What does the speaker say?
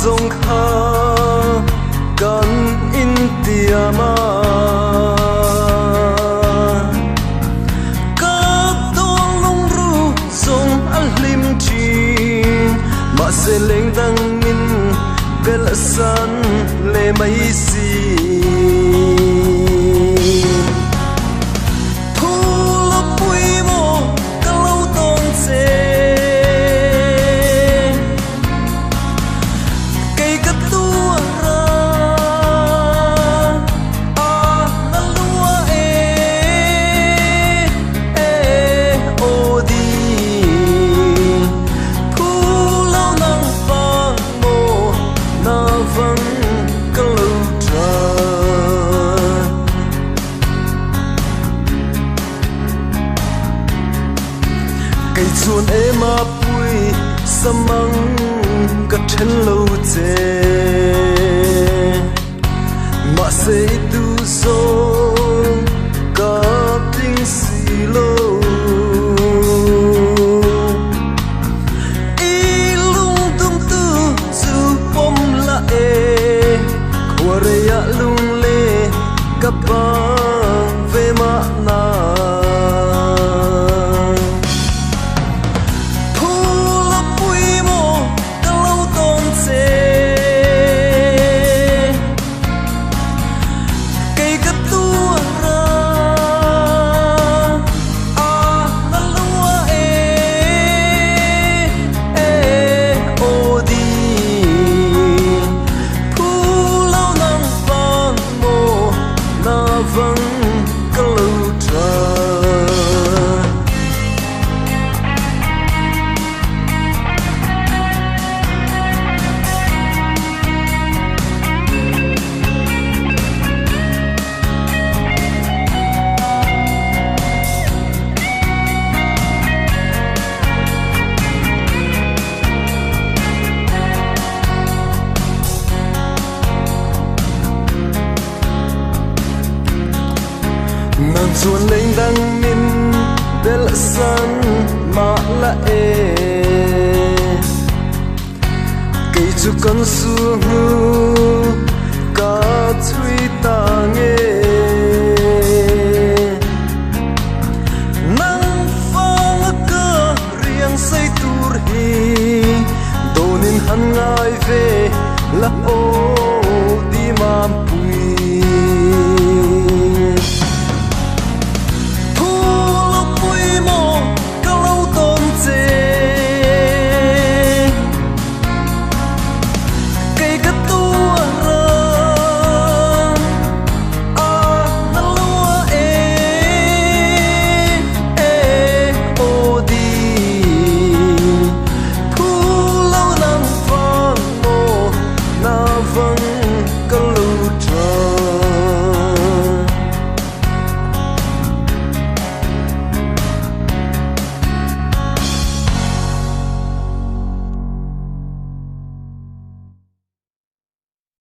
song kha kan in tiama ka tong long ru song alim chin ma se leng dang min bel san le mai si cây chuồn em áp bụi samang cắt chân lâu chê mà sẽ tu sâu cả tiếng xì lâu y lung tung tu dù bom la e khua reya lung le kapa ve ma na nàng chuồn lên đăng min bel san ma la e cây chu con su ca chui ta nghe nang phong cơ riêng say tur hi donin han ngai ve la o di mam